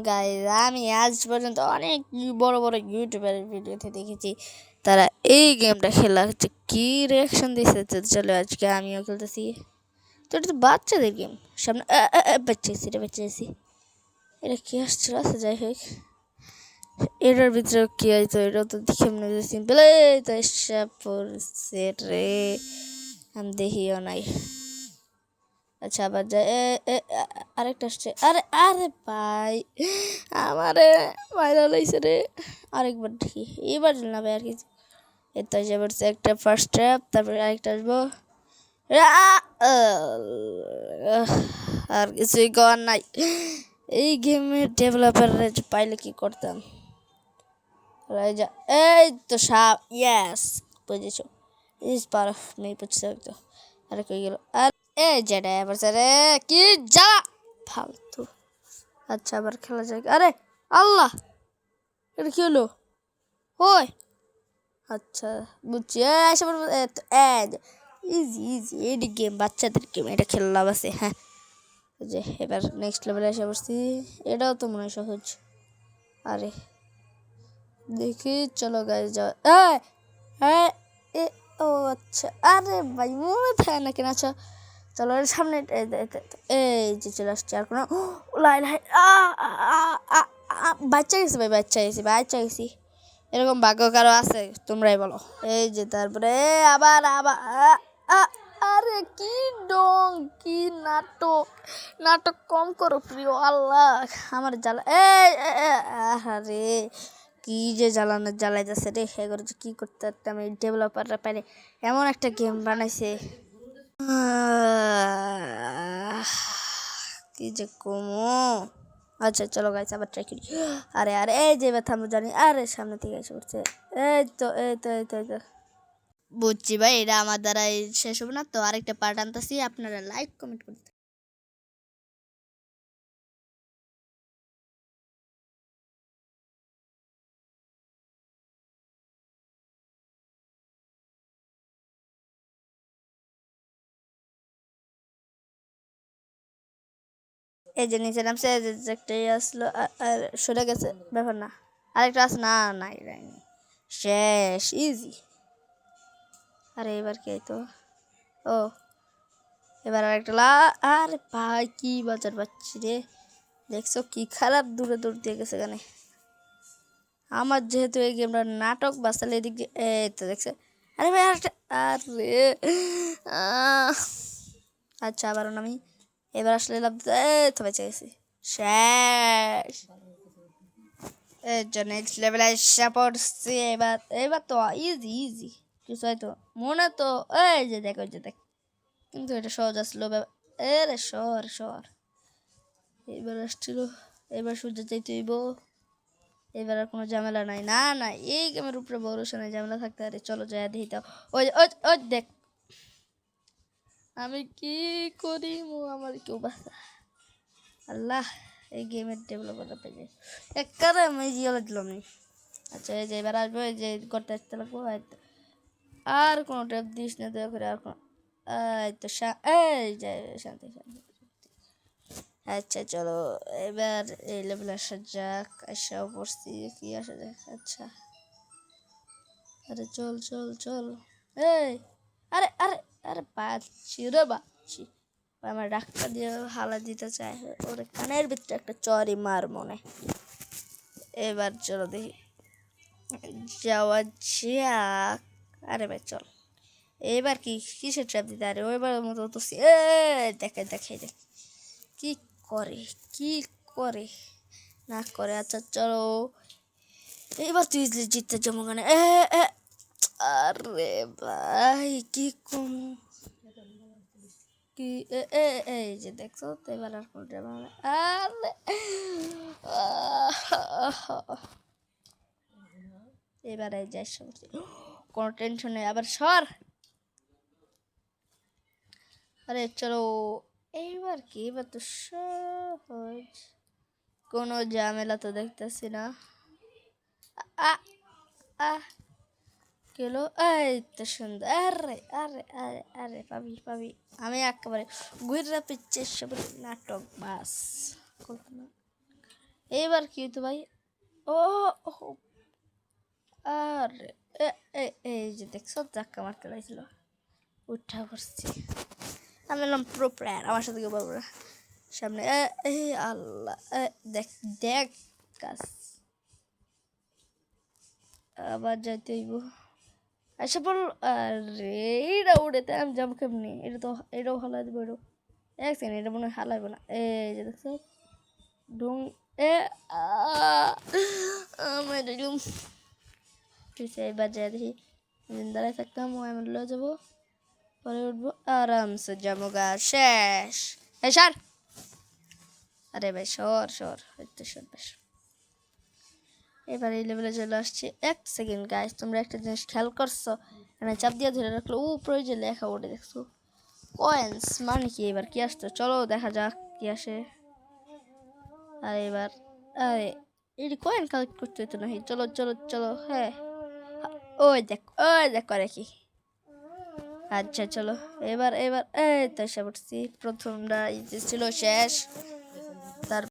Guys আমি আজ পর্যন্ত অনেক বড় বড় ইউটিউবারের ভিডিওতে দেখেছি তারা এই গেমটা খেলা হচ্ছে কি রিয়াকশন দিচ্ছে। তো চলো আজকে আমিও খেলতেছি। তো এটা তো বাচ্চাদের গেম, সামনে বাচ্চাইছি রে বাচ্চাইছি। এটা কি আসছিল? আচ্ছা যাই হোক, এটার ভিতরে কি হয়তো এটাও তো দেখে মনে হচ্ছে সিম্পল। এই তো এসে পড়ছে রে, আমি দেখিও নাই। আচ্ছা আবার যাই, আরেকটা আসছে। আরে আরে ভাই, আমারে ভাইরাল হয়েছে রে। আরেকবার দেখি, এবার না ভাই আর কিছু। এতো এসে পড়ছে একটা ফার্স্ট ট্র্যাপ, তারপরে আরেকটা আসবো। আর কিছুই করার নাই। এই গেমের ডেভেলপার পাইলে কি করতাম। এই তো সাপ, ইয়েস বুঝেছো। ইস পার নেই বুঝতে তো। আরে কই গেল? আর এই যেটা এবার রে কি যা ফালতু। আচ্ছা আবার খেলা যাক। আরে আল্লাহ, এটা কি হলো? ওই আচ্ছা বুঝছি। ইজি ইজি, এডি গেম, বাচ্চাদের গেম, এটা খেললাম আছে। হ্যাঁ, যে এবার নেক্সট লেভেলে এসে পড়ছি। এটাও তো মনে হয় সহজ। আরে দেখি, চলো গাইজ যাও। হ্যাঁ এ, ও আচ্ছা, আরে ভাই মনে থাকে না কেন। আচ্ছা চলো এর সামনে, এই যে চলে আসছে। আর কোনো লাই লাই, বাচ্চা গেছি ভাই, বাচ্চা গেছি, বাচ্চা গেছি। এরকম ভাগ্য কারো আছে? তোমরাই বলো। এই যে তারপরে আবার আবার আরে কি ডং, কি নাটক। নাটক কম করো প্রিয় আল্লাহ, আমার জ্বালা। আরে কি যে জ্বালানো জ্বালাইতেছে রে। এগুলো যে কি করতে পারতাম, এই ডেভেলপাররা পারে এমন একটা গেম বানাইছে। কি যে কমো। আচ্ছা চলো গাইস আবার ট্রাই করি। আরে আরে এই যে ব্যথা আমি জানি। আরে সামনে থেকে এসে পড়ছে। এই তো এই তো এই তো এই তো বুঝছি ভাই, এটা আমার দ্বারা শেষ হবে না তো। আরেকটা পার্ট আনতেছি, আপনারা লাইক কমেন্ট করতে। এই যে নিচে নামছে, এই যে একটাই আসলো আর সরে গেছে, ব্যাপার না। আরেকটা আছে না, নাই রাইনি, শেষ ইজি। আরে এবার কে তো, ও এবার আরেকটা আরে ভাই কি বাজার পাচ্ছি রে। দেখছো কি খারাপ দূরে দূর দিয়ে গেছে এখানে। আমার যেহেতু এই গেমটা নাটক বাসালে এদিক দিয়ে, এই তো দেখছে। আরে ভাই আরেকটা, আরে আচ্ছা আবার আমি এবার আসলে লাভ, এই তো বেঁচে গেছি, শেষ। এই জন্য নেক্সট লেভেলে এসে পড়ছি। এবার এবার তো ইজি ইজি কিছু হয়তো মনে তো। এই যে দেখ, ওই যে দেখ, কিন্তু এটা সহজ আসলো। এরে সর সর, এবার আসছিল। এবার সূর্য চাইতে হইব। এবার আর কোনো ঝামেলা নাই। না না, এই গেমের উপরে ভরসা নাই, ঝামেলা থাকতে পারে। চলো যাই দেখি তো। ওই ওই ওই দেখ, আমি কি করি মু, আমার কেউ বাসা। আল্লাহ, এই গেমের ডেভেলপারটা পেয়ে একবারে আমি জিয়ালে দিলাম নি। আচ্ছা এই যে এবার আসবো, এই যে করতে আসতে লাগবো। আর কোনো ট্যাপ দিস না দয়া করে, আর কোনো। এই তো এই যে শান্তি শান্তি। আচ্ছা চলো এবার এই লেভেলে আসা যাক। আসাও পড়ছি, কি আসা যাক। আচ্ছা আরে চল চল চল। এই আরে আরে আরে পাচ্ছি রে, পাচ্ছি। আমার ডাক্তার দিয়ে হালা দিতে চায়, ওর কানের ভিতরে একটা চরি মার মনে। এবার চলো দেখি যাওয়া যাক। আরে ভাই চল, এবার কি কিসের ট্র্যাপ দিতে? আরে ওইবার মতো তো দেখে দেখে দেখ কি করে, কি করে না করে। আচ্ছা চলো এবার তুই জিততে জমা গানে। আরে ভাই কি কম, কি এই যে দেখছো তো। এবার আর কোনো ড্রামা হবে। আরে এবার এই যাই, কোনো টেনশন নেই। আবার সর। আরে চলো এইবার কি, এবার তো সহজ, কোনো ঝামেলা তো দেখতেছি না। আ আ গেলো, এই তো সুন্দর। আরে আরে আরে আরে পাবি পাবি। আমি একেবারে ঘুরে পিচ্ছে সব নাটক বাস। এবার কি হইতো ভাই? ও ও, আরে এই যে দেখছো ধাক্কা মারতে লাগছিল, উঠা পড়ছি। আমি বললাম প্রো প্লেয়ার, আমার সাথে কেউ পারবো না। সামনে এই আল্লাহ, দেখ দেখ কাজ, আবার যাইতে হইব। আচ্ছা বল, আরে এইটা উড়েতে আমি যাবো কেমনি? এটাও হালাই দেবো, এটাও এক সেকেন্ড, এটা মনে হয় হালাইব না। এই যে দেখছো ডুং, এ আমার রুম এবার যাই দেখি, দাঁড়ায় থাকতাম, ও আমি লয়ে যাবো, পরে উঠবো, আরামসে যাবো গা, শেষ। এই সর, আরে ভাই সর সর, একটু সর বেশ। এবার এই লেভেলে চলে আসছি। এক সেকেন্ড গাইস, তোমরা একটা জিনিস খেয়াল করছো? মানে চাপ দিয়ে ধরে রাখলো উপরে যে লেখা ওঠে দেখছো কয়েন্স, মানে কি? এবার কি আসতো চলো দেখা যাক কি আসে। আর এবার আরে এই কয়েন কালেক্ট করতে হতো নাকি? চলো চলো চলো, হ্যাঁ ওই দেখ করে কি। আচ্ছা চলো, এবার এই তো এসে পড়ছি, প্রথমটা ছিল শেষ। তার